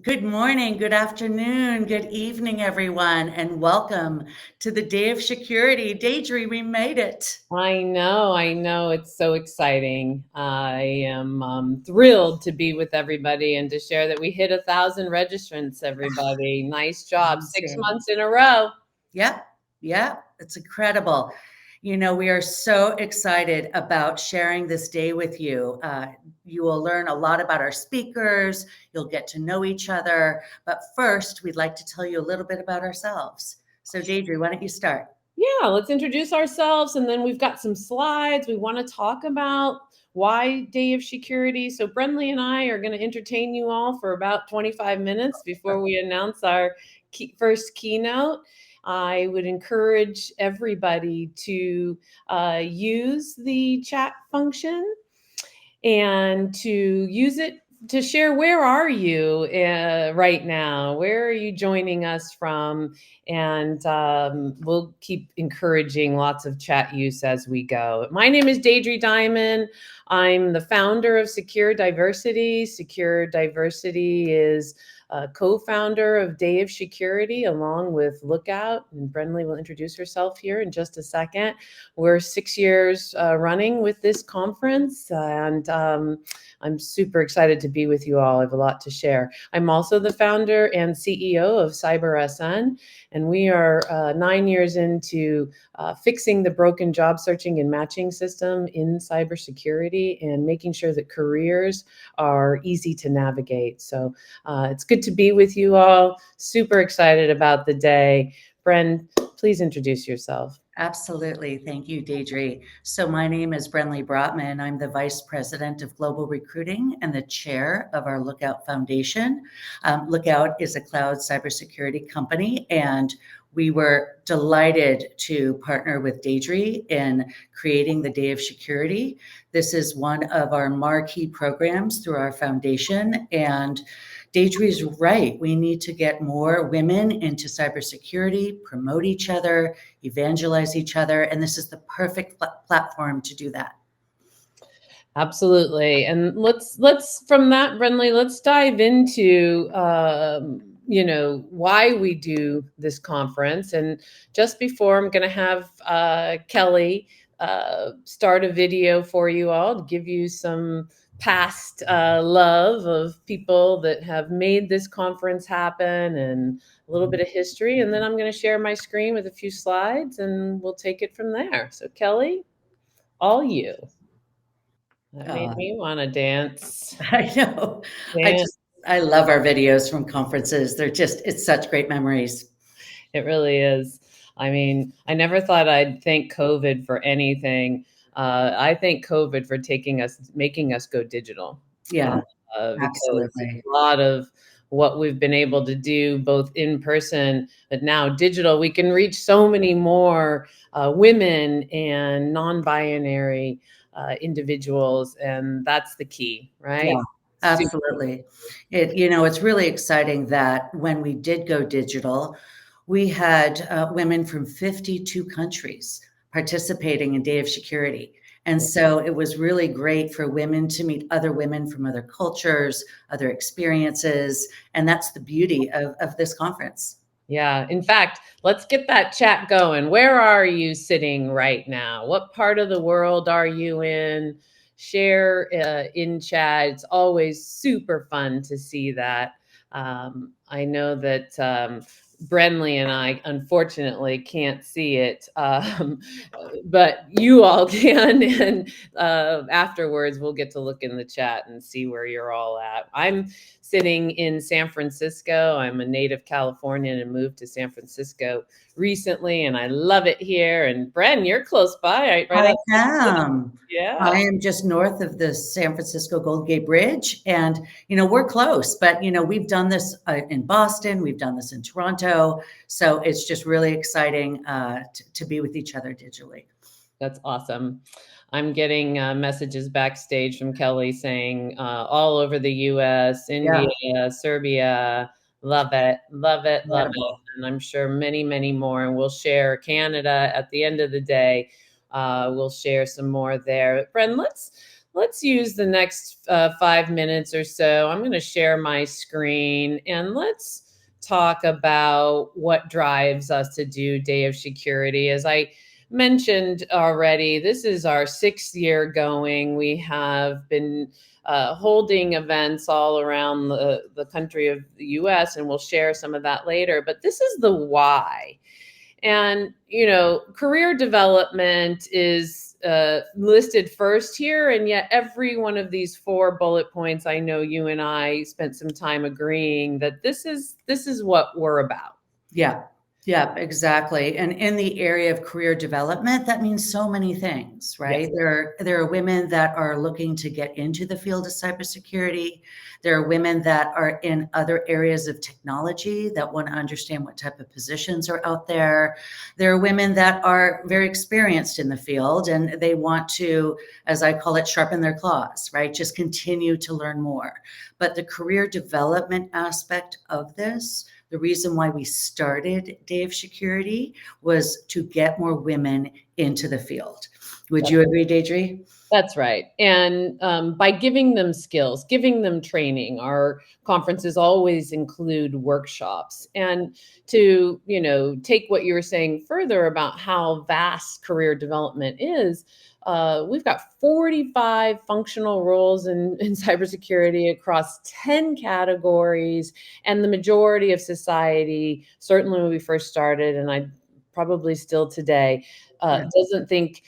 Good morning, good afternoon, good evening, everyone, and welcome to the Day of Security. Deidre, we made it. I know. It's so exciting. I am thrilled to be with everybody and to share that we hit 1,000 registrants, everybody. Nice job. Six Amazing. months in a row. Yep, yep, it's incredible. We are so excited about sharing this day with you. You will learn a lot about our speakers, you'll get to know each other. But first, we'd like to tell you a little bit about ourselves. So, Deidre, why don't you start? Yeah, let's introduce ourselves. And then we've got some slides. We want to talk about why Day of Security. So, Brenley and I are going to entertain you all for about 25 minutes before we announce our first keynote. I would encourage everybody to use the chat function and to use it to share where are you right now, where are you joining us from, and we'll keep encouraging lots of chat use as we go. My name is Deidre Diamond. I'm the founder of Secure Diversity. Secure Diversity is a co-founder of Day of Security along with Lookout, and Brenley will introduce herself here in just a second. We're 6 years running with this conference, and I'm super excited to be with you all. I have a lot to share. I'm also the founder and CEO of CyberSN, and we are 9 years into fixing the broken job searching and matching system in cybersecurity and making sure that careers are easy to navigate. So it's good to be with you all. Super excited about the day. Bren, please introduce yourself. Absolutely. Thank you, Deidre. So my name is Brenley Brotman. I'm the Vice President of Global Recruiting and the Chair of our Lookout Foundation. Lookout is a cloud cybersecurity company, and we were delighted to partner with Deidre in creating the Day of Security. This is one of our marquee programs through our foundation, and Deidre is right. We need to get more women into cybersecurity, promote each other, evangelize each other, and this is the perfect platform to do that. Absolutely. And let's from that, Brenley, let's dive into why we do this conference. And just before, I'm going to have Kelly start a video for you all to give you some past love of people that have made this conference happen and a little bit of history. And then I'm going to share my screen with a few slides and we'll take it from there. So Kelly, all you. That made me want to dance. I know. Dance. I love our videos from conferences. It's such great memories. It really is. I mean, I never thought I'd thank COVID for anything. I thank COVID for making us go digital. Yeah, Because absolutely. a lot of what we've been able to do, both in person, but now digital, we can reach so many more women and non-binary individuals, and that's the key, right? Yeah, absolutely. It's really exciting that when we did go digital, we had women from 52 countries participating in Day of Security. And so it was really great for women to meet other women from other cultures, other experiences. And that's the beauty of this conference. Yeah. In fact, let's get that chat going. Where are you sitting right now? What part of the world are you in? Share in chat. It's always super fun to see that. I know that Brenley and I unfortunately can't see it, but you all can. And afterwards, we'll get to look in the chat and see where you're all at. I'm sitting in San Francisco. I'm a native Californian and moved to San Francisco recently, and I love it here. And Bren, you're close by, right? I am. Yeah. I am just north of the San Francisco Golden Gate Bridge. And, we're close, but, we've done this in Boston, we've done this in Toronto. So it's just really exciting to be with each other digitally. That's awesome. I'm getting messages backstage from Kelly saying all over the US, India, Serbia, love it, love it, love it. And I'm sure many, many more. And we'll share Canada at the end of the day. We'll share some more there. Bren, let's let's use the next 5 minutes or so. I'm going to share my screen and let's talk about what drives us to do Day of Security. As I mentioned already, this is our 6th year going. We have been holding events all around the country of the US, and we'll share some of that later. But this is the why. And, career development is listed first here. And yet every one of these 4 bullet points, I know you and I spent some time agreeing that this is what we're about. Yeah. Yeah, exactly. And in the area of career development, that means so many things, right? Yes. There are women that are looking to get into the field of cybersecurity. There are women that are in other areas of technology that want to understand what type of positions are out there. There are women that are very experienced in the field and they want to, as I call it, sharpen their claws, right? Just continue to learn more. But the career development aspect of this, the reason why we started Day of Security was to get more women into the field. Would you agree, Deidre? That's right. And by giving them skills, giving them training, our conferences always include workshops. And to, take what you were saying further about how vast career development is, we've got 45 functional roles in cybersecurity across 10 categories. And the majority of society, certainly when we first started, and I probably still today, doesn't think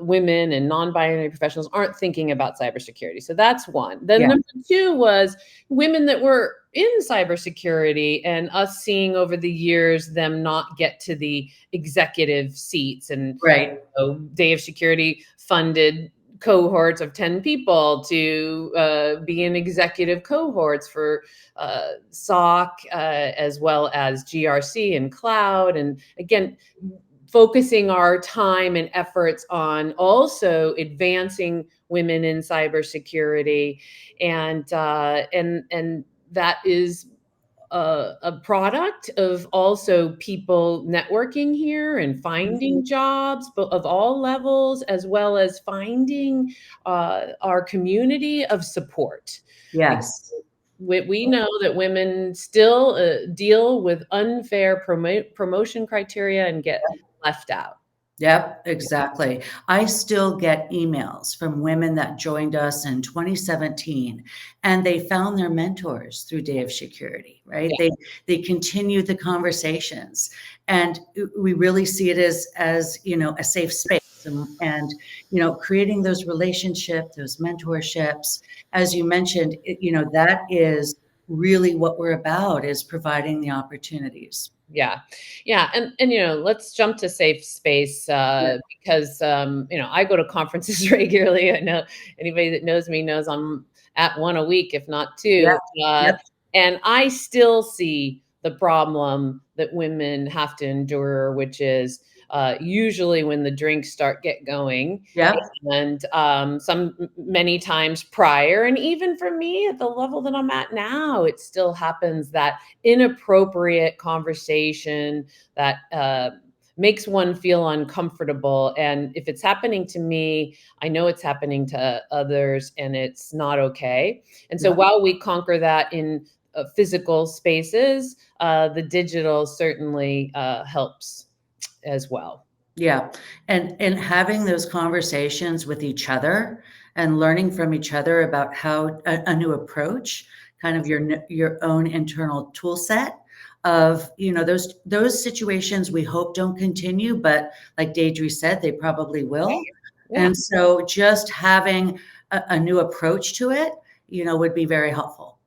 women and non-binary professionals aren't thinking about cybersecurity. So that's one. Then number 2 was women that were in cybersecurity and us seeing over the years them not get to the executive seats. And right. Day of Security funded cohorts of 10 people to be in executive cohorts for SOC as well as GRC and cloud. And again, focusing our time and efforts on also advancing women in cybersecurity, and that is a product of also people networking here and finding jobs of all levels, as well as finding our community of support. Yes. We know that women still deal with unfair promotion criteria and get left out. Yep, exactly. I still get emails from women that joined us in 2017 and they found their mentors through Day of Security, right? Yeah. They continue the conversations and we really see it as a safe space and creating those relationships, those mentorships, as you mentioned, that is really what we're about, is providing the opportunities. Yeah. And let's jump to safe space because, I go to conferences regularly. I know anybody that knows me knows I'm at one a week, if not 2. And I still see the problem that women have to endure, which is usually when the drinks get going. And many times prior, and even for me at the level that I'm at now, it still happens that inappropriate conversation that makes one feel uncomfortable. And if it's happening to me, I know it's happening to others, and it's not okay. And so while we conquer that in physical spaces, the digital certainly helps as well. Yeah. And having those conversations with each other and learning from each other about how a new approach, kind of your own internal tool set of, those situations we hope don't continue, but like Deidre said, they probably will. Yeah. And so just having a new approach to it, would be very helpful.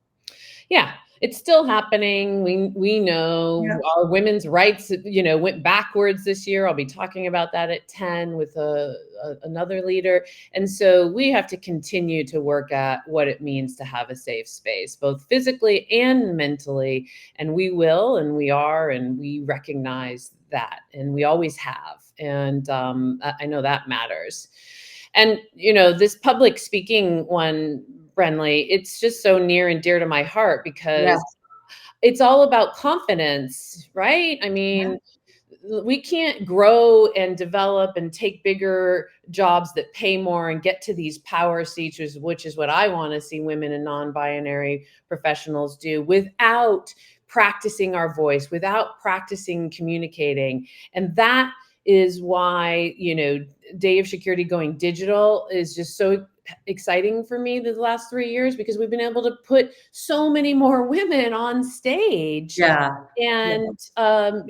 Yeah. It's still happening. We know our women's rights, went backwards this year. I'll be talking about that at 10 with another leader. And so we have to continue to work at what it means to have a safe space, both physically and mentally. And we will, and we are, and we recognize that, and we always have. And I know that matters. And, this public speaking one, Brenley, it's just so near and dear to my heart because it's all about confidence, right? I mean, we can't grow and develop and take bigger jobs that pay more and get to these power seats, which is what I want to see women and non-binary professionals do, without practicing our voice, without practicing communicating. And that is why, Day of Security going digital is just so exciting for me the last 3 years, because we've been able to put so many more women on stage Yeah. and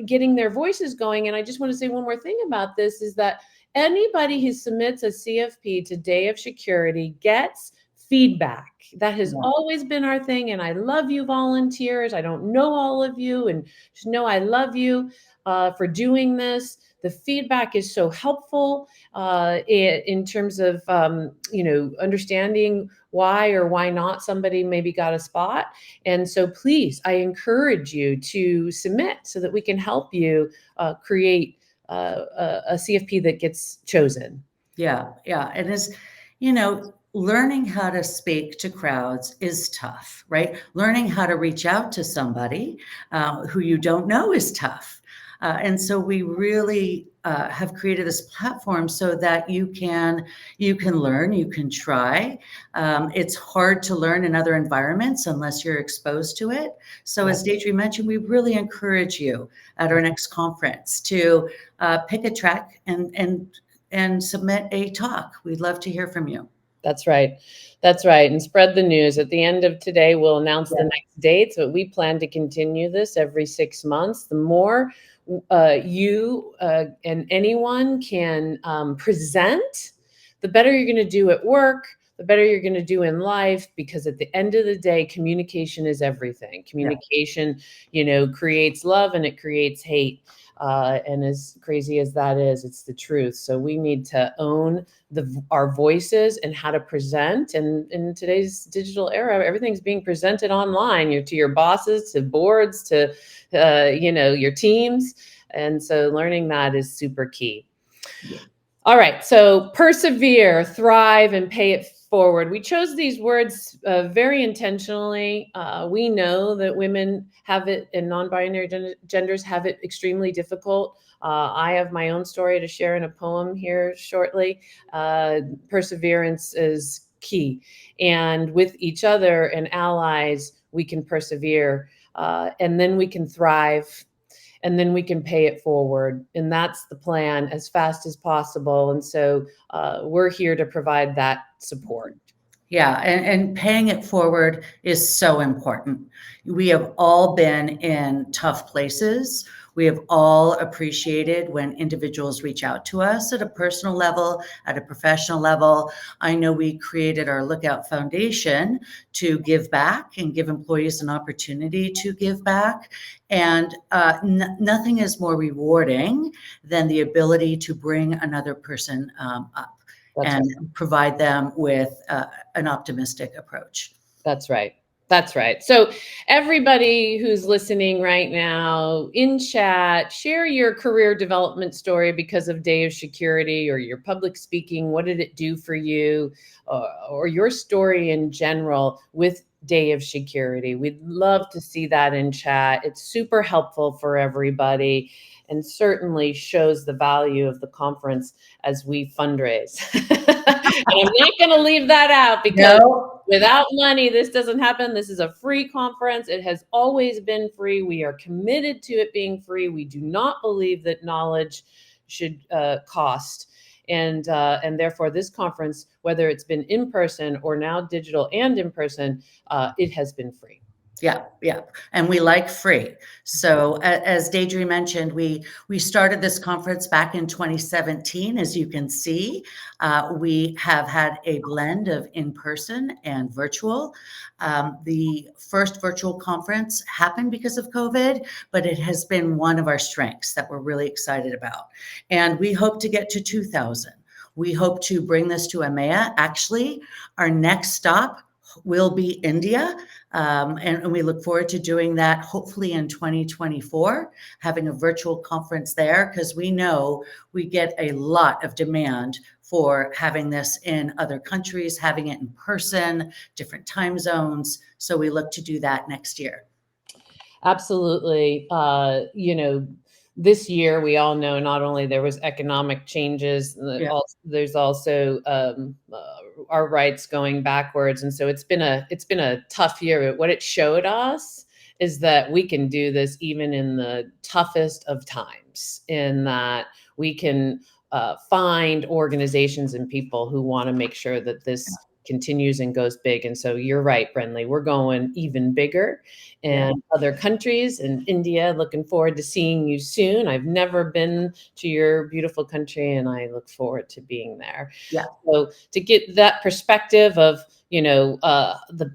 getting their voices going. And I just want to say one more thing about this is that anybody who submits a CFP to Day of Security gets feedback. That has always been our thing. And I love you, volunteers. I don't know all of you, and just know I love you for doing this. The feedback is so helpful in terms of, understanding why or why not somebody maybe got a spot. And so please, I encourage you to submit so that we can help you create a CFP that gets chosen. Yeah. And learning how to speak to crowds is tough, right? Learning how to reach out to somebody who you don't know is tough. And so we really have created this platform so that you can learn, you can try. It's hard to learn in other environments unless you're exposed to it. So as Deidre mentioned, we really encourage you at our next conference to pick a track and submit a talk. We'd love to hear from you. That's right. That's right. And spread the news. At the end of today, we'll announce the next dates, but we plan to continue this every 6 months. The more you and anyone can present, the better you're going to do at work, the better you're going to do in life, because at the end of the day, communication is everything. Communication, creates love and it creates hate. And as crazy as that is, it's the truth. So we need to own our voices and how to present. And in today's digital era, everything's being presented online, to your bosses, to boards, to, your teams. And so learning that is super key. All right. So persevere, thrive, and pay it forward. We chose these words very intentionally. We know that women have it, and non-binary genders have it extremely difficult. I have my own story to share in a poem here shortly. Perseverance is key. And with each other and allies, we can persevere, and then we can thrive, and then we can pay it forward. And that's the plan, as fast as possible. And so we're here to provide that support. Yeah, and paying it forward is so important. We have all been in tough places. We have all appreciated when individuals reach out to us at a personal level, at a professional level. I know we created our Lookout Foundation to give back and give employees an opportunity to give back. And nothing is more rewarding than the ability to bring another person up. That's and right. Provide them with an optimistic approach. That's right. That's right. So everybody who's listening right now in chat, share your career development story because of Day of Security, or your public speaking. What did it do for you, or your story in general with Day of Security? We'd love to see that in chat. It's super helpful for everybody, and certainly shows the value of the conference as we fundraise. And I'm not going to leave that out, because without money, this doesn't happen. This is a free conference. It has always been free. We are committed to it being free. We do not believe that knowledge should cost. And therefore, this conference, whether it's been in person or now digital and in person, it has been free. Yeah. And we like free. So as Deidre mentioned, we started this conference back in 2017. As you can see, we have had a blend of in-person and virtual. The first virtual conference happened because of COVID, but it has been one of our strengths that we're really excited about. And we hope to get to 2,000. We hope to bring this to EMEA. Actually, our next stop will be India. And we look forward to doing that hopefully in 2024, having a virtual conference there, because we know we get a lot of demand for having this in other countries, having it in person, different time zones. So we look to do that next year. Absolutely. this year, we all know not only there was economic changes, Yeah. there's also our rights going backwards, and so it's been a tough year. But what it showed us is that we can do this even in the toughest of times. In that we can find organizations and people who want to make sure that this continues and goes big. And so you're right, Brenley, we're going even bigger. And other countries and India, looking forward to seeing you soon. I've never been to your beautiful country and I look forward to being there. Yeah. So to get that perspective of, the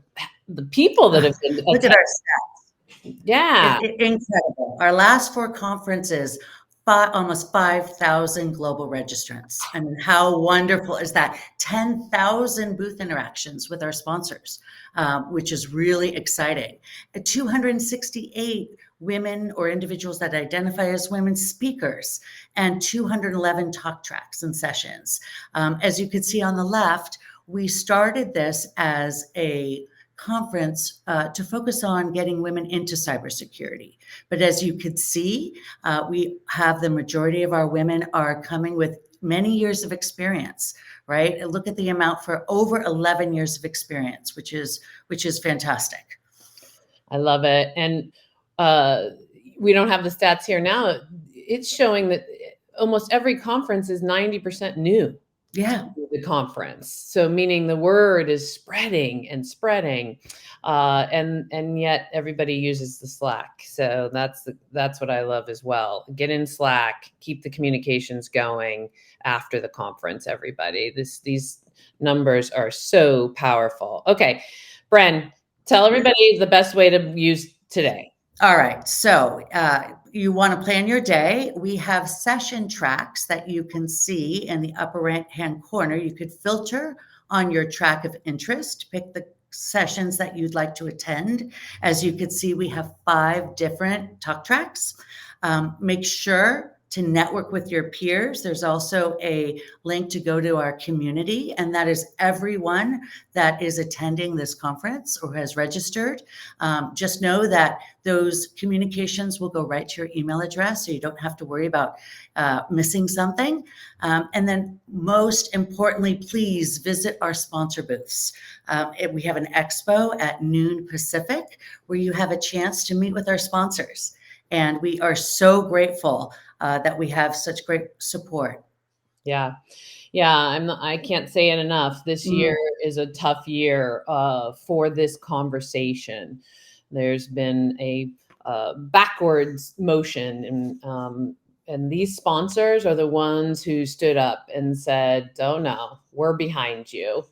people that have been Look at our stats. yeah. Incredible. Our last 4 conferences, almost 5,000 global registrants. I mean, how wonderful is that? 10,000 booth interactions with our sponsors, which is really exciting. 268 women or individuals that identify as women speakers, and 211 talk tracks and sessions. As you can see on the left, we started this as a conference to focus on getting women into cybersecurity. But as you could see, we have the majority of our women are coming with many years of experience, right? Look at the amount for over 11 years of experience, which is fantastic. I love it. And we don't have the stats here now. It's showing that almost every conference is 90% new. Yeah. The conference. So meaning the word is spreading and spreading. And yet everybody uses the Slack. So that's what I love as well. Get in Slack, keep the communications going after the conference, everybody. These numbers are so powerful. Okay, Bren, tell everybody the best way to use today. All right. So you want to plan your day. We have session tracks that you can see in the upper right-hand corner. You could filter on your track of interest, pick the sessions that you'd like to attend. As you can see, we have 5 different talk tracks. Make sure to network with your peers. There's also a link to go to our community, and that is everyone that is attending this conference or has registered. Just know that those communications will go right to your email address, so you don't have to worry about missing something. And then most importantly, please visit our sponsor booths. We have an expo at noon Pacific where you have a chance to meet with our sponsors. And we are so grateful that we have such great support. Yeah. I can't say it enough. This year is a tough year for this conversation. There's been a backwards motion, and these sponsors are the ones who stood up and said, "Oh no, we're behind you."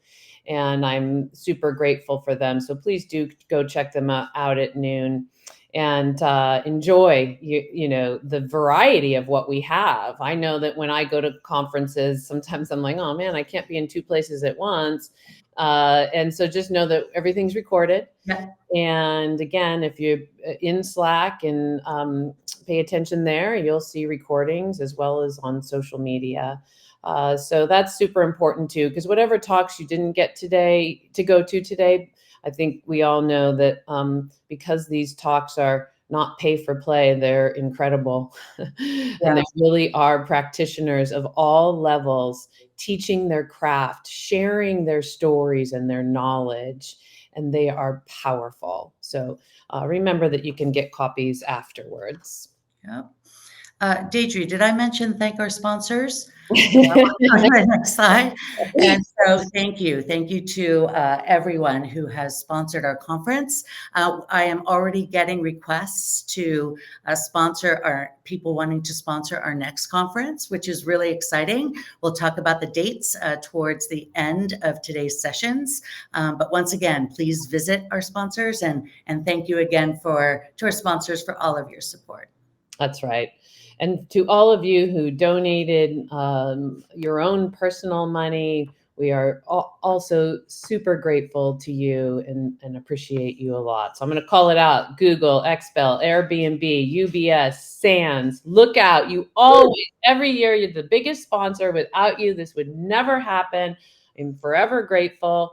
And I'm super grateful for them. So please do go check them out at noon. And enjoy the variety of what we have. I know that when I go to conferences, sometimes I'm like, oh man, I can't be in 2 places at once. And so just know that everything's recorded. Yeah. And again, if you're in Slack and pay attention there, you'll see recordings as well as on social media. So that's super important too, because whatever talks you didn't get to go to today, I think we all know that because these talks are not pay for play, they're incredible. And they really are practitioners of all levels, teaching their craft, sharing their stories and their knowledge, and they are powerful. So remember that you can get copies afterwards. Yeah. Deidre, did I mention thank our sponsors? On the next slide. And so thank you to everyone who has sponsored our conference. I am already getting requests to sponsor our people wanting to sponsor our next conference, which is really exciting. We'll talk about the dates towards the end of today's sessions. But once again, please visit our sponsors and thank you again to our sponsors for all of your support. That's right. And to all of you who donated your own personal money, we are also super grateful to you and appreciate you a lot. So I'm going to call it out. Google, Expel, Airbnb, UBS, Sands, Lookout. You always, every year, you're the biggest sponsor. Without you, this would never happen. I'm forever grateful.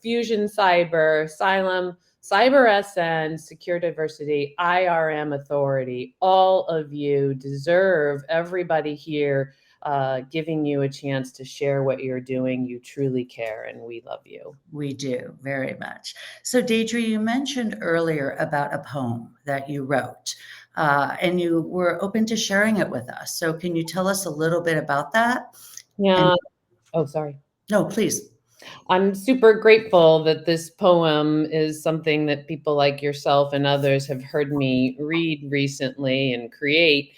Fusion Cyber, Asylum, Cyber SN, Secure Diversity, IRM Authority, all of you deserve everybody here giving you a chance to share what you're doing. You truly care, and we love you. We do very much. So Deidre, you mentioned earlier about a poem that you wrote, and you were open to sharing it with us. So can you tell us a little bit about that? Yeah. And Oh, sorry. no, please. I'm super grateful that this poem is something that people like yourself and others have heard me read recently and create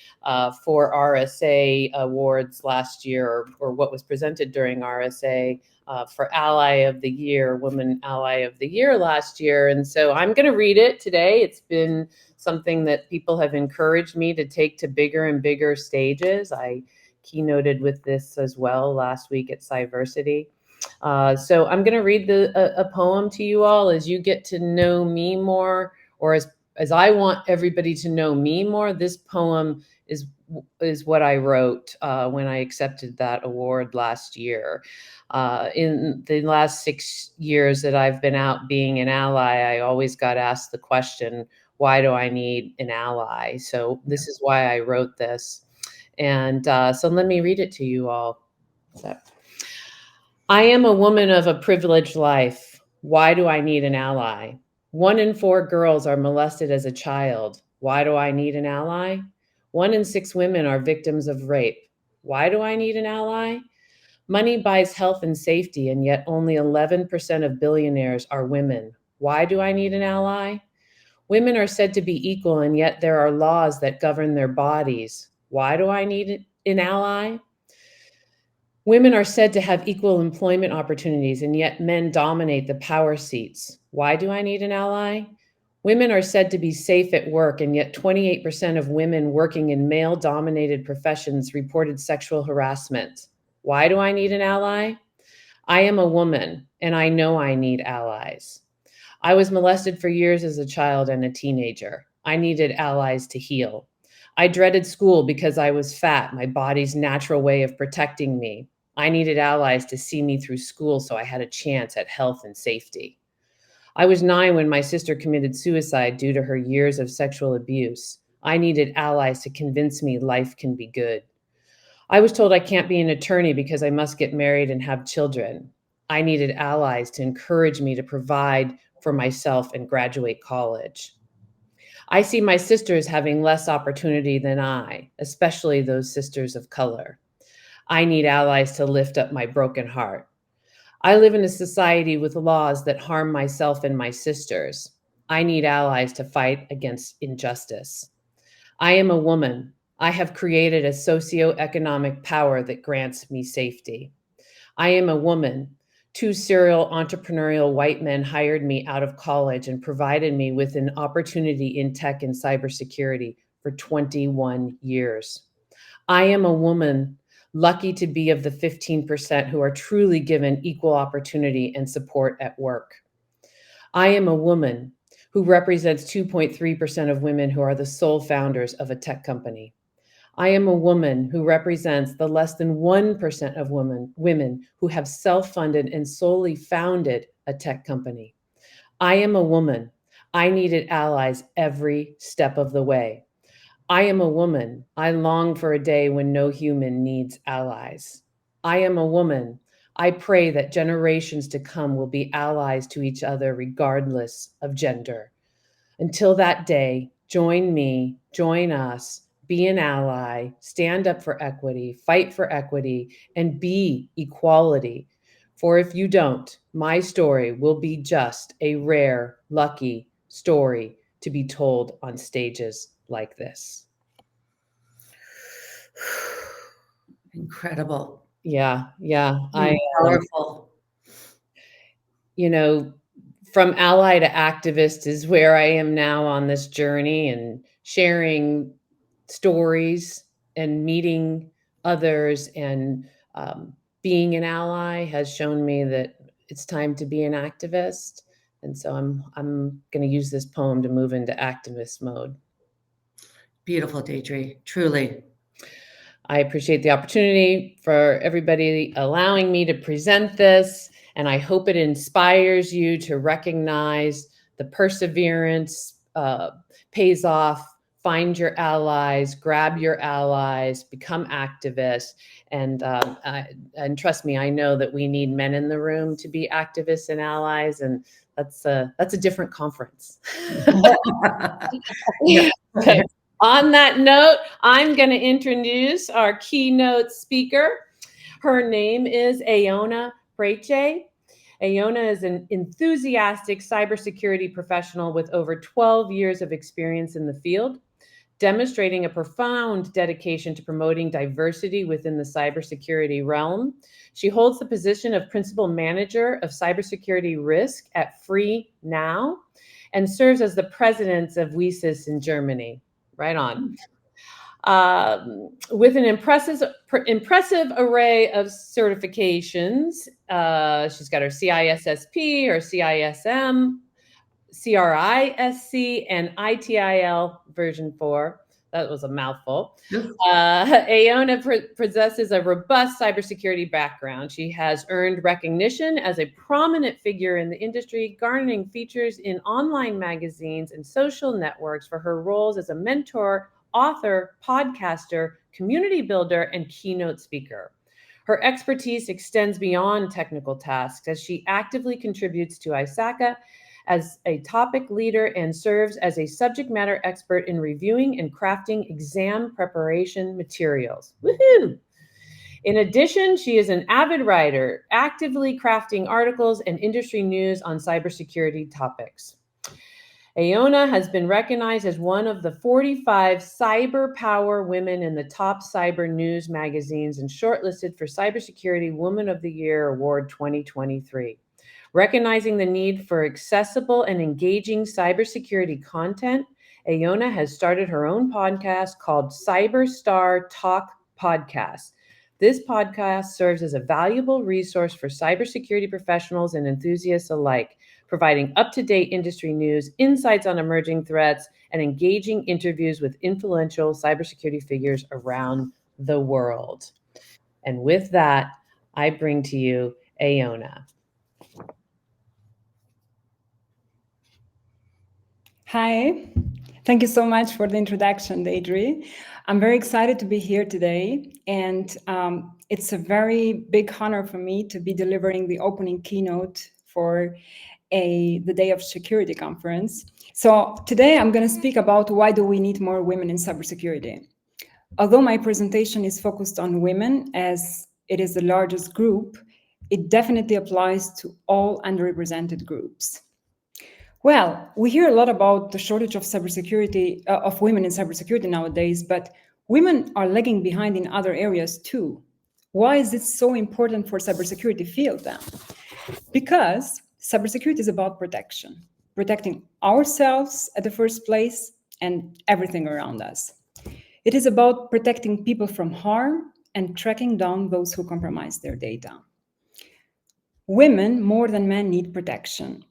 for RSA awards last year, or what was presented during RSA for Ally of the Year, Woman Ally of the Year last year. And so I'm going to read it today. It's been something that people have encouraged me to take to bigger and bigger stages. I keynoted with this as well last week at Cybersecurity. So I'm going to read a poem to you all as you get to know me more, or as I want everybody to know me more. This poem is what I wrote when I accepted that award last year. In the last 6 years that I've been out being an ally, I always got asked the question, why do I need an ally? So this is why I wrote this. And so let me read it to you all. So, I am a woman of a privileged life. Why do I need an ally? 1 in 4 girls are molested as a child. Why do I need an ally? 1 in 6 women are victims of rape. Why do I need an ally? Money buys health and safety, and yet only 11% of billionaires are women. Why do I need an ally? Women are said to be equal, and yet there are laws that govern their bodies. Why do I need an ally? Women are said to have equal employment opportunities, and yet men dominate the power seats. Why do I need an ally? Women are said to be safe at work, and yet 28% of women working in male-dominated professions reported sexual harassment. Why do I need an ally? I am a woman, and I know I need allies. I was molested for years as a child and a teenager. I needed allies to heal. I dreaded school because I was fat, my body's natural way of protecting me. I needed allies to see me through school so I had a chance at health and safety. I was 9 when my sister committed suicide due to her years of sexual abuse. I needed allies to convince me life can be good. I was told I can't be an attorney because I must get married and have children. I needed allies to encourage me to provide for myself and graduate college. I see my sisters having less opportunity than I, especially those sisters of color. I need allies to lift up my broken heart. I live in a society with laws that harm myself and my sisters. I need allies to fight against injustice. I am a woman. I have created a socioeconomic power that grants me safety. I am a woman. 2 serial entrepreneurial white men hired me out of college and provided me with an opportunity in tech and cybersecurity for 21 years. I am a woman lucky to be of the 15% who are truly given equal opportunity and support at work. I am a woman who represents 2.3% of women who are the sole founders of a tech company. I am a woman who represents the less than 1% of women who have self-funded and solely founded a tech company. I am a woman. I needed allies every step of the way. I am a woman. I long for a day when no human needs allies. I am a woman. I pray that generations to come will be allies to each other regardless of gender. Until that day, join me, join us, be an ally, stand up for equity, fight for equity, and be equality. For if you don't, my story will be just a rare, lucky story to be told on stages like this. Incredible. Yeah. Powerful. You know, from ally to activist is where I am now on this journey, and sharing stories and meeting others and being an ally has shown me that it's time to be an activist. And so I'm going to use this poem to move into activist mode. Beautiful, Deidre. Truly. I appreciate the opportunity for everybody allowing me to present this, and I hope it inspires you to recognize the perseverance pays off. Find your allies, grab your allies, become activists. And trust me, I know that we need men in the room to be activists and allies, and that's a different conference. Okay. On that note, I'm going to introduce our keynote speaker. Her name is Ejona Preçi. Ejona is an enthusiastic cybersecurity professional with over 12 years of experience in the field, demonstrating a profound dedication to promoting diversity within the cybersecurity realm. She holds the position of Principal Manager of Cybersecurity Risk at Free Now and serves as the president of WISIS in Germany. Right on. With an impressive array of certifications, she's got her CISSP, her CISM, CRISC, and ITIL version 4. That was a mouthful. Ejona possesses a robust cybersecurity background. She has earned recognition as a prominent figure in the industry, garnering features in online magazines and social networks for her roles as a mentor, author, podcaster, community builder, and keynote speaker. Her expertise extends beyond technical tasks as she actively contributes to ISACA as a topic leader and serves as a subject matter expert in reviewing and crafting exam preparation materials. Woohoo! In addition, she is an avid writer, actively crafting articles and industry news on cybersecurity topics. Ejona has been recognized as one of the 45 cyber power women in the top cyber news magazines and shortlisted for Cybersecurity Woman of the Year Award 2023. Recognizing the need for accessible and engaging cybersecurity content, Ejona has started her own podcast called Cyberstar Talk Podcast. This podcast serves as a valuable resource for cybersecurity professionals and enthusiasts alike, providing up-to-date industry news, insights on emerging threats, and engaging interviews with influential cybersecurity figures around the world. And with that, I bring to you Ejona. Hi, thank you so much for the introduction, Deidre. I'm very excited to be here today, and it's a very big honor for me to be delivering the opening keynote for the Day of Security conference. So today I'm going to speak about why do we need more women in cybersecurity. Although my presentation is focused on women, as it is the largest group, it definitely applies to all underrepresented groups. Well, we hear a lot about the shortage of cybersecurity, of women in cybersecurity nowadays, but women are lagging behind in other areas too. Why is this so important for cybersecurity field then? Because cybersecurity is about protection, protecting ourselves at the first place and everything around us. It is about protecting people from harm and tracking down those who compromise their data. Women, more than men, need protection.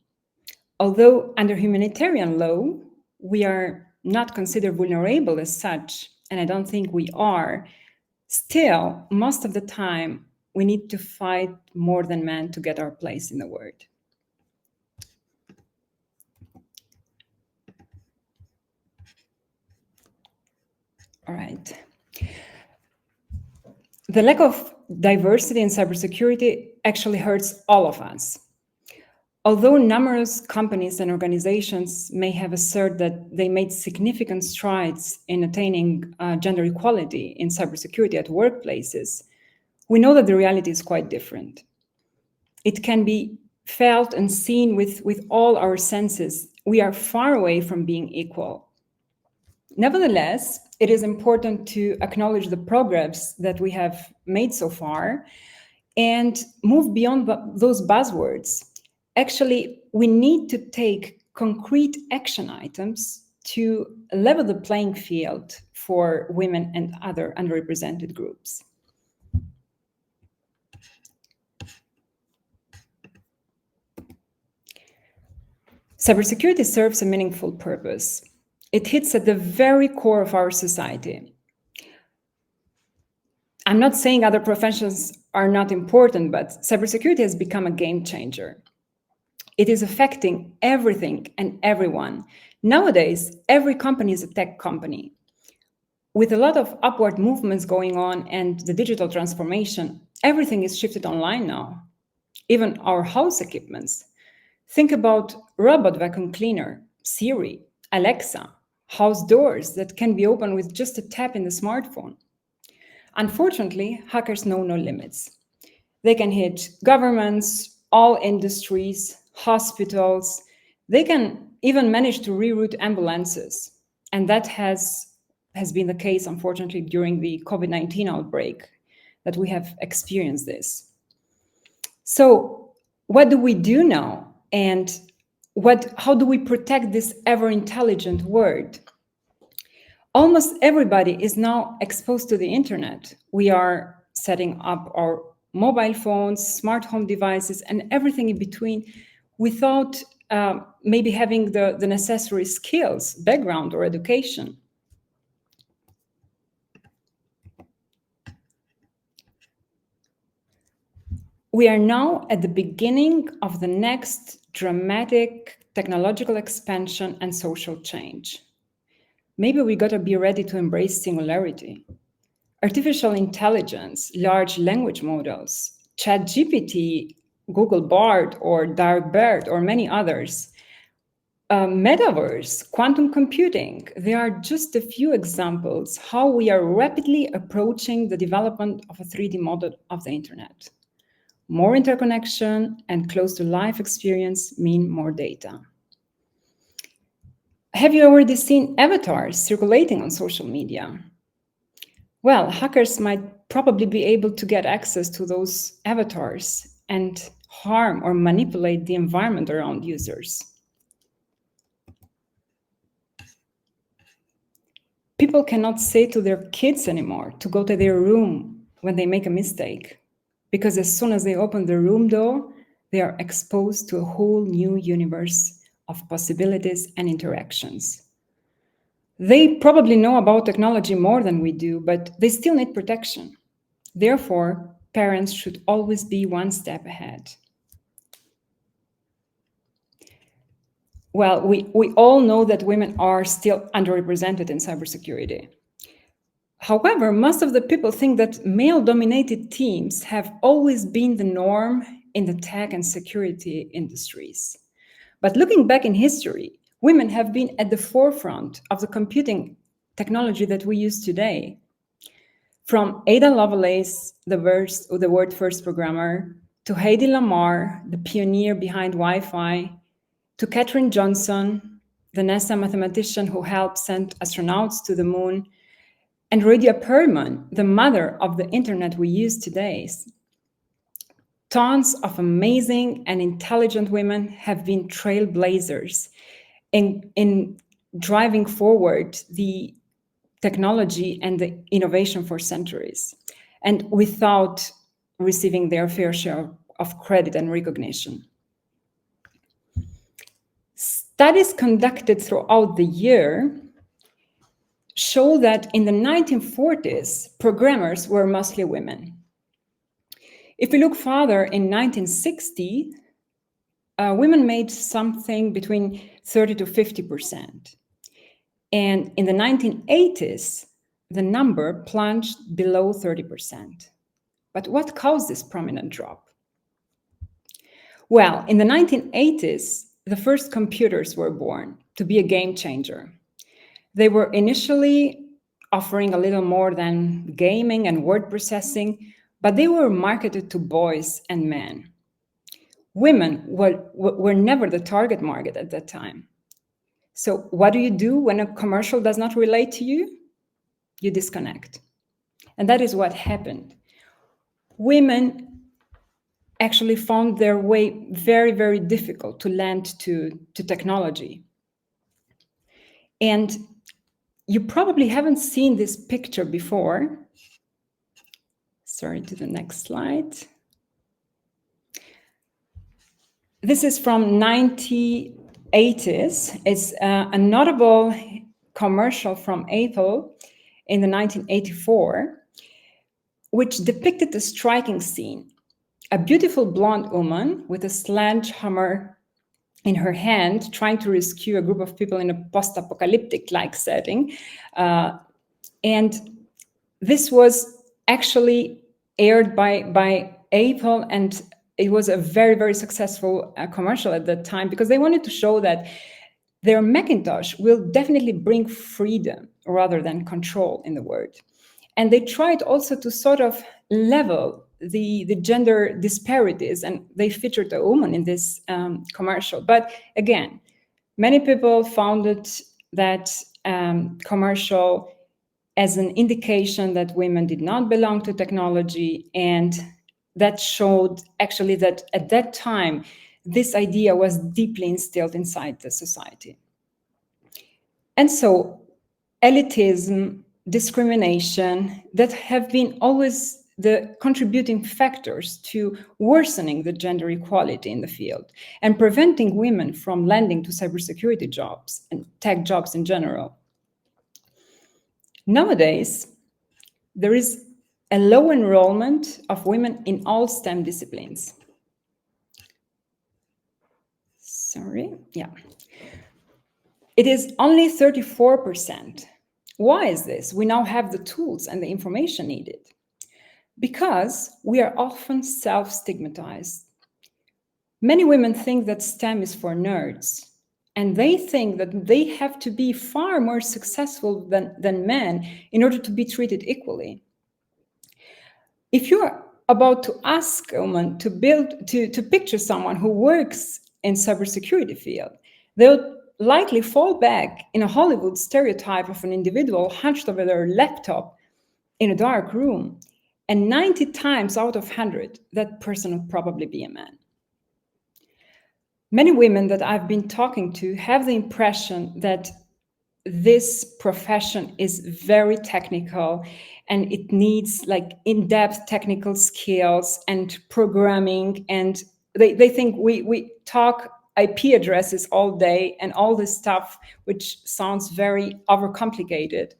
Although under humanitarian law, we are not considered vulnerable as such, and I don't think we are, still, most of the time, we need to fight more than men to get our place in the world. All right. The lack of diversity in cybersecurity actually hurts all of us. Although numerous companies and organizations may have asserted that they made significant strides in attaining gender equality in cybersecurity at workplaces, we know that the reality is quite different. It can be felt and seen with all our senses. We are far away from being equal. Nevertheless, it is important to acknowledge the progress that we have made so far and move beyond those buzzwords. Actually, we need to take concrete action items to level the playing field for women and other underrepresented groups. Cybersecurity serves a meaningful purpose. It hits at the very core of our society. I'm not saying other professions are not important, but cybersecurity has become a game changer. It is affecting everything and everyone. Nowadays, every company is a tech company. With a lot of upward movements going on and the digital transformation, everything is shifted online now, even our house equipments. Think about robot vacuum cleaner, Siri, Alexa, house doors that can be opened with just a tap in the smartphone. Unfortunately, hackers know no limits. They can hit governments, all industries, hospitals. They can even manage to reroute ambulances. And that has been the case, unfortunately, during the COVID-19 outbreak that we have experienced this. So what do we do now? And how do we protect this ever-intelligent world? Almost everybody is now exposed to the internet. We are setting up our mobile phones, smart home devices, and everything in between without maybe having the necessary skills, background, or education. We are now at the beginning of the next dramatic technological expansion and social change. Maybe we gotta be ready to embrace singularity. Artificial intelligence, large language models, ChatGPT, Google Bard, or DarkBird, or many others. Metaverse, quantum computing, they are just a few examples how we are rapidly approaching the development of a 3D model of the internet. More interconnection and close to life experience mean more data. Have you already seen avatars circulating on social media? Well, hackers might probably be able to get access to those avatars and harm or manipulate the environment around users. People cannot say to their kids anymore to go to their room when they make a mistake, because as soon as they open the room door, they are exposed to a whole new universe of possibilities and interactions. They probably know about technology more than we do, but they still need protection. Therefore, parents should always be one step ahead. Well, we all know that women are still underrepresented in cybersecurity. However, most of the people think that male-dominated teams have always been the norm in the tech and security industries. But looking back in history, women have been at the forefront of the computing technology that we use today. From Ada Lovelace, the world's first programmer, to Heidi Lamar, the pioneer behind Wi-Fi, to Katherine Johnson, the NASA mathematician who helped send astronauts to the moon, and Lydia Perlman, the mother of the internet we use today. Tons of amazing and intelligent women have been trailblazers in driving forward the technology and the innovation for centuries, and without receiving their fair share of credit and recognition. Studies conducted throughout the year show that in the 1940s, programmers were mostly women. If we look farther, in 1960, women made something between 30 to 50%. And in the 1980s, the number plunged below 30%. But what caused this prominent drop? Well, in the 1980s, the first computers were born to be a game changer. They were initially offering a little more than gaming and word processing, but they were marketed to boys and men. Women were never the target market at that time. So what do you do when a commercial does not relate to you? You disconnect. And that is what happened. Women actually found their way very, very difficult to land to technology. And you probably haven't seen this picture before. Sorry, to the next slide. This is from 1980s. It's a notable commercial from Apple in the 1984, which depicted a striking scene. A beautiful blonde woman with a sledgehammer in her hand, trying to rescue a group of people in a post-apocalyptic-like setting. And this was actually aired by Apple, and it was a very, very successful commercial at that time, because they wanted to show that their Macintosh will definitely bring freedom rather than control in the world. And they tried also to sort of level the gender disparities, and they featured a woman in this commercial. But again, many people found that commercial as an indication that women did not belong to technology, and that showed actually that at that time, this idea was deeply instilled inside the society. And so elitism, discrimination, that have been always the contributing factors to worsening the gender equality in the field and preventing women from landing to cybersecurity jobs and tech jobs in general. Nowadays, there is a low enrollment of women in all STEM disciplines. It is only 34%. Why is this? We now have the tools and the information needed. Because we are often self-stigmatized. Many women think that STEM is for nerds, and they think that they have to be far more successful than men in order to be treated equally. If you're about to ask a woman to picture someone who works in cybersecurity field, they'll likely fall back in a Hollywood stereotype of an individual hunched over their laptop in a dark room. And 90 times out of 100, that person would probably be a man. Many women that I've been talking to have the impression that this profession is very technical and it needs like in-depth technical skills and programming. And they think we talk IP addresses all day and all this stuff, which sounds very overcomplicated.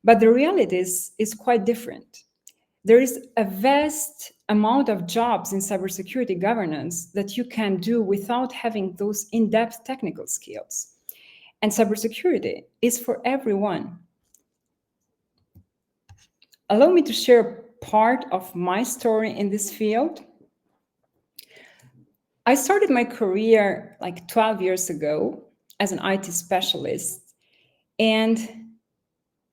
But the reality is quite different. There is a vast amount of jobs in cybersecurity governance that you can do without having those in-depth technical skills. And cybersecurity is for everyone. Allow me to share part of my story in this field. I started my career like 12 years ago as an IT specialist. And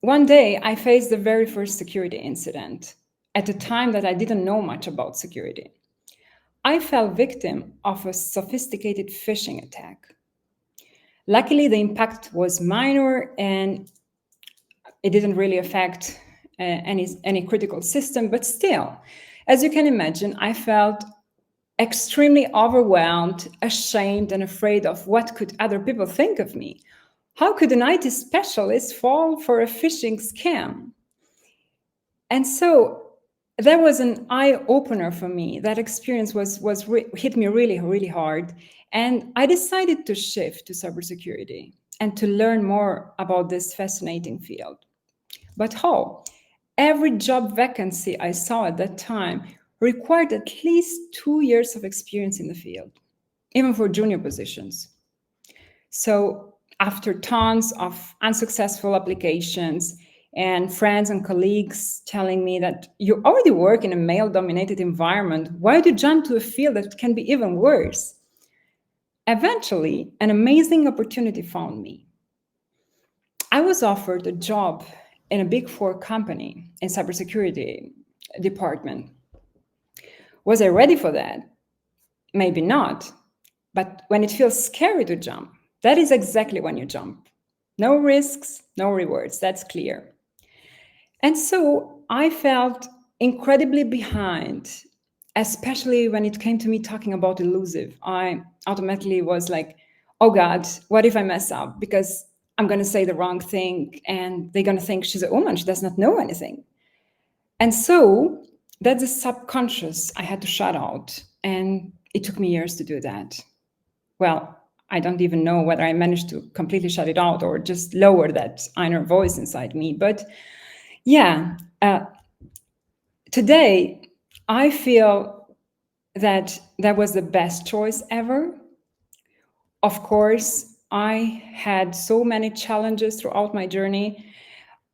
one day I faced the very first security incident at a time that I didn't know much about security. I fell victim of a sophisticated phishing attack. Luckily, the impact was minor and it didn't really affect any critical system, but still, as you can imagine, I felt extremely overwhelmed, ashamed, and afraid of what could other people think of me. How could an IT specialist fall for a phishing scam? And so that was an eye-opener for me. That experience hit me really, really hard. And I decided to shift to cybersecurity and to learn more about this fascinating field. But how? Every job vacancy I saw at that time required at least 2 years of experience in the field, even for junior positions. So after tons of unsuccessful applications and friends and colleagues telling me that you already work in a male-dominated environment, why do you jump to a field that can be even worse? Eventually, an amazing opportunity found me. I was offered a job in a Big Four company in cybersecurity department. Was I ready for that? Maybe not. But when it feels scary to jump, that is exactly when you jump. No risks, no rewards, that's clear. And so I felt incredibly behind, especially when it came to me talking about elusive. I automatically was like, oh God, what if I mess up? Because I'm going to say the wrong thing and they're going to think she's a woman, she does not know anything. And so that's a subconscious I had to shut out. And it took me years to do that. Well, I don't even know whether I managed to completely shut it out or just lower that inner voice inside me. But yeah, today I feel that that was the best choice ever. Of course, I had so many challenges throughout my journey.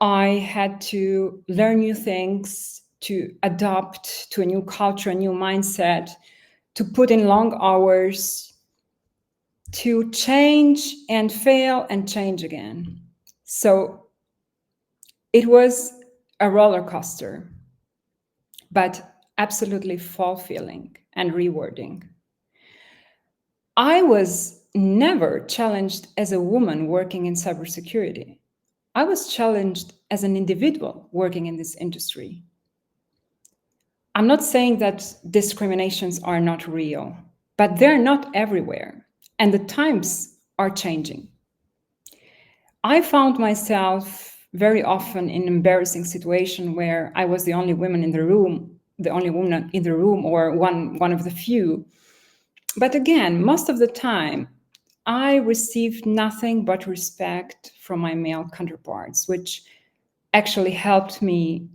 I had to learn new things, to adapt to a new culture, a new mindset, to put in long hours, to change and fail and change again. So it was a roller coaster, but absolutely fulfilling and rewarding. I was never challenged as a woman working in cybersecurity. I was challenged as an individual working in this industry. I'm not saying that discriminations are not real, but they're not everywhere, and the times are changing. I found myself very often in embarrassing situation where I was the only woman in the room, or one of the few. But again, most of the time, I received nothing but respect from my male counterparts, which actually helped me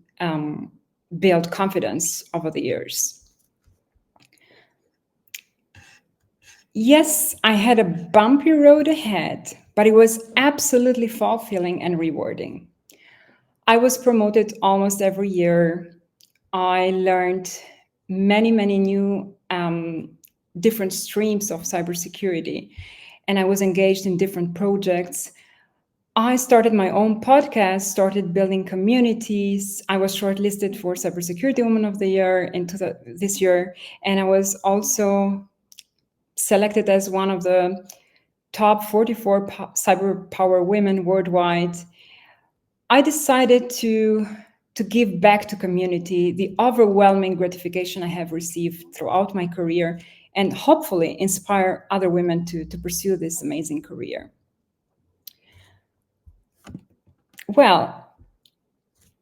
build confidence over the years. Yes, I had a bumpy road ahead, but it was absolutely fulfilling and rewarding. I was promoted almost every year. I learned many new different streams of cybersecurity, and I was engaged in different projects. I started my own podcast, started building communities. I was shortlisted for Cybersecurity Woman of the Year this year, and I was also selected as one of the top 44 cyber power women worldwide. I decided to give back to community the overwhelming gratification I have received throughout my career, and hopefully inspire other women to pursue this amazing career. Well,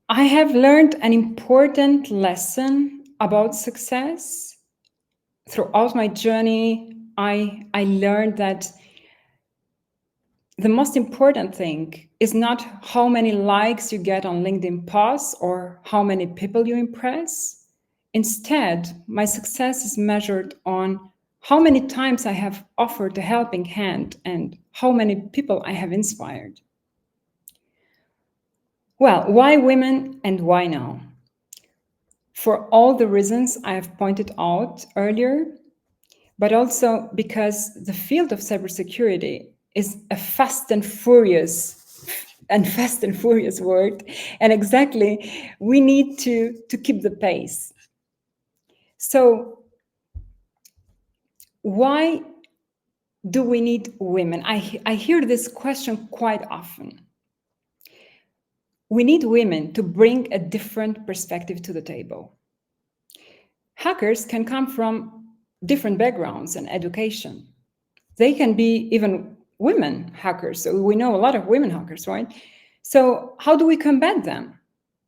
I have learned an important lesson about success. Throughout my journey, I learned that the most important thing is not how many likes you get on LinkedIn posts or how many people you impress. Instead, my success is measured on how many times I have offered a helping hand and how many people I have inspired. Well, why women and why now? For all the reasons I have pointed out earlier, but also because the field of cybersecurity is a fast and furious word, and exactly we need to keep the pace. So why do we need women? I hear this question quite often. We need women to bring a different perspective to the table. Hackers can come from different backgrounds and education. They can be even women hackers. So we know a lot of women hackers, right? So how do we combat them?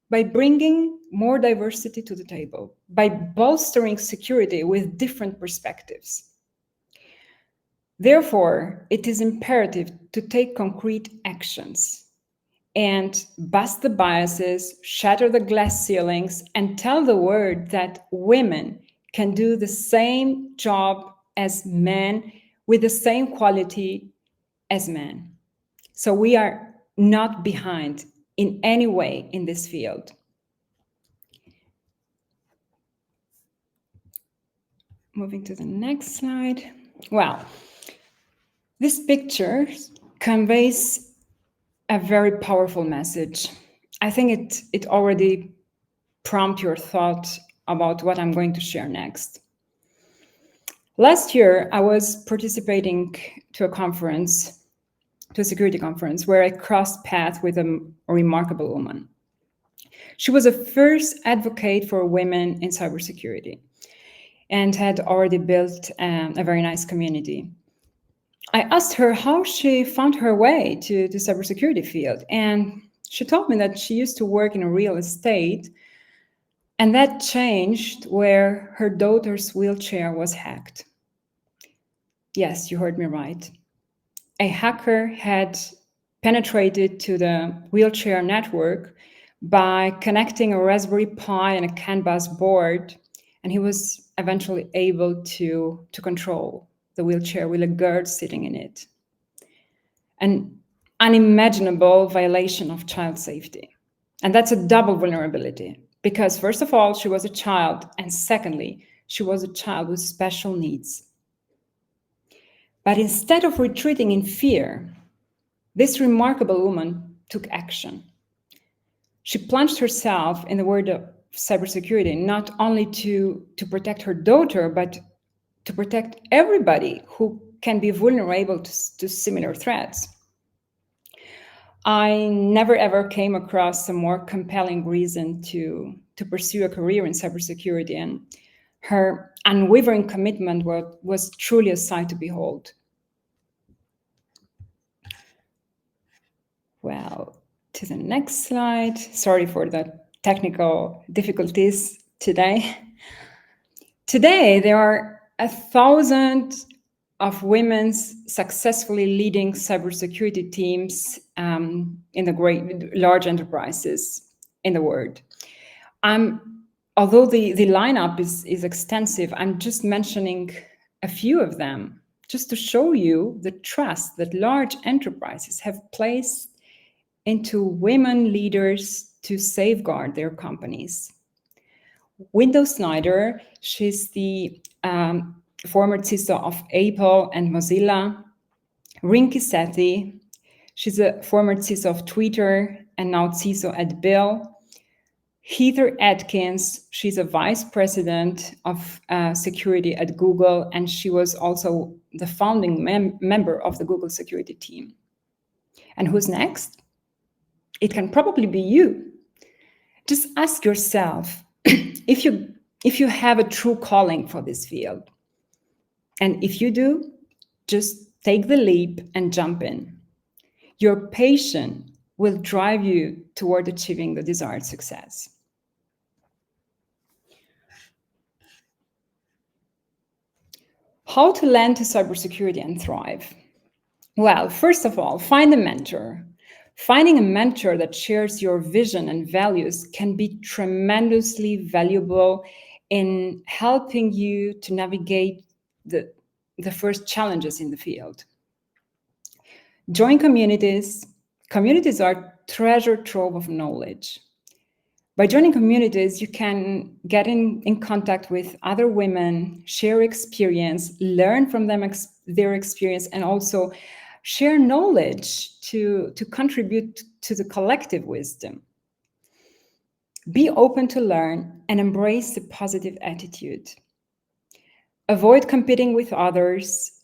By bringing more diversity to the table, by bolstering security with different perspectives. Therefore, it is imperative to take concrete actions and bust the biases, shatter the glass ceilings, and tell the world that women can do the same job as men with the same quality as men. So we are not behind in any way in this field. Moving to the next slide. Well, this picture conveys a very powerful message. I think it already prompts your thought about what I'm going to share next. Last year, I was participating to a security conference, where I crossed paths with a remarkable woman. She was a first advocate for women in cybersecurity and had already built a very nice community. I asked her how she found her way to the cybersecurity field, and she told me that she used to work in real estate, and that changed where her daughter's wheelchair was hacked. Yes, you heard me right. A hacker had penetrated to the wheelchair network by connecting a Raspberry Pi and a CAN bus board, and he was eventually able to control the wheelchair with a girl sitting in it. An unimaginable violation of child safety. And that's a double vulnerability, because first of all, she was a child, and secondly, she was a child with special needs. But instead of retreating in fear, this remarkable woman took action. She plunged herself in the world of cybersecurity, not only to protect her daughter, but to protect everybody who can be vulnerable to similar threats. I never ever came across a more compelling reason to pursue a career in cybersecurity, and her unwavering commitment was truly a sight to behold. Well, to the next slide. Sorry for the technical difficulties today. Today, there are 1,000 of women successfully leading cybersecurity teams in the large enterprises in the world. Although the lineup is extensive, I'm just mentioning a few of them, just to show you the trust that large enterprises have placed into women leaders to safeguard their companies. Wendell Snyder, she's the former CISO of Apple and Mozilla. Rinki Sethi, she's a former CISO of Twitter and now CISO at Bill. Heather Atkins, she's a vice president of security at Google, and she was also the founding member of the Google security team. And who's next? It can probably be you. Just ask yourself if you have a true calling for this field. And if you do, just take the leap and jump in. Your passion will drive you toward achieving the desired success. How to land to cybersecurity and thrive? Well, first of all, find a mentor. Finding a mentor that shares your vision and values can be tremendously valuable in helping you to navigate the first challenges in the field. Join communities. Communities are treasure trove of knowledge. By joining communities, you can get in contact with other women, share experience, learn from them their experience, and also share knowledge to contribute to the collective wisdom. Be open to learn and embrace a positive attitude. Avoid competing with others.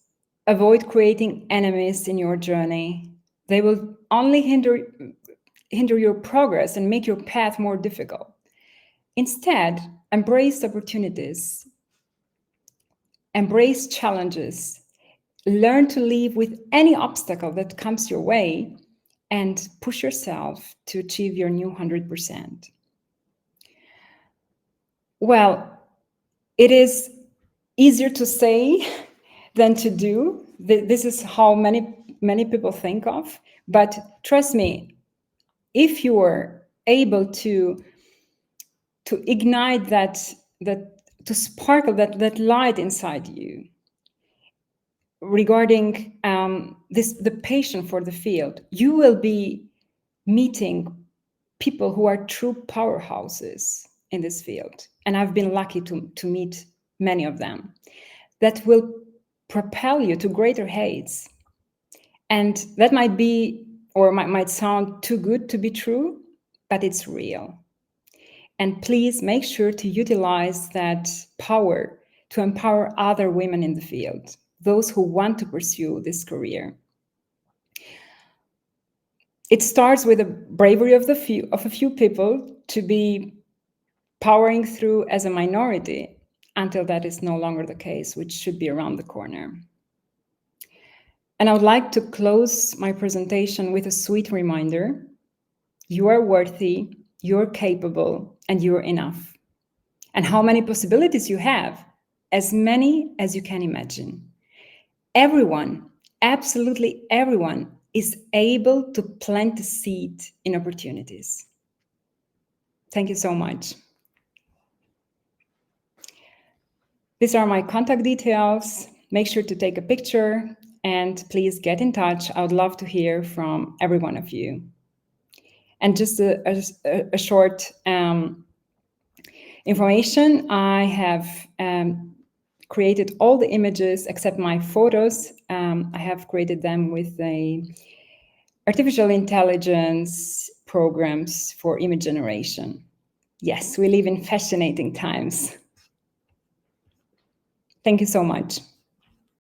Avoid creating enemies in your journey. They will only hinder your progress and make your path more difficult. Instead, embrace opportunities. Embrace challenges. Learn to live with any obstacle that comes your way and push yourself to achieve your new 100%. Well, it is easier to say than to do. This is how many people think of. But trust me, if you are able to ignite to sparkle that light inside you, regarding the passion for the field, you will be meeting people who are true powerhouses in this field. And I've been lucky to meet many of them that will propel you to greater heights. And that might be, or might sound too good to be true, but it's real. And please make sure to utilize that power to empower other women in the field, those who want to pursue this career. It starts with the bravery of a few people to be powering through as a minority until that is no longer the case, which should be around the corner. And I would like to close my presentation with a sweet reminder. You are worthy, you're capable, and you're enough. And how many possibilities you have? As many as you can imagine. Everyone, absolutely everyone, is able to plant a seed in opportunities. Thank you so much. These are my contact details. make sure to take a picture and please get in touch. I would love to hear from every one of you. And just a short information, I have created all the images except my photos. I have created them with a artificial intelligence programs for image generation. Yes, we live in fascinating times. Thank you so much.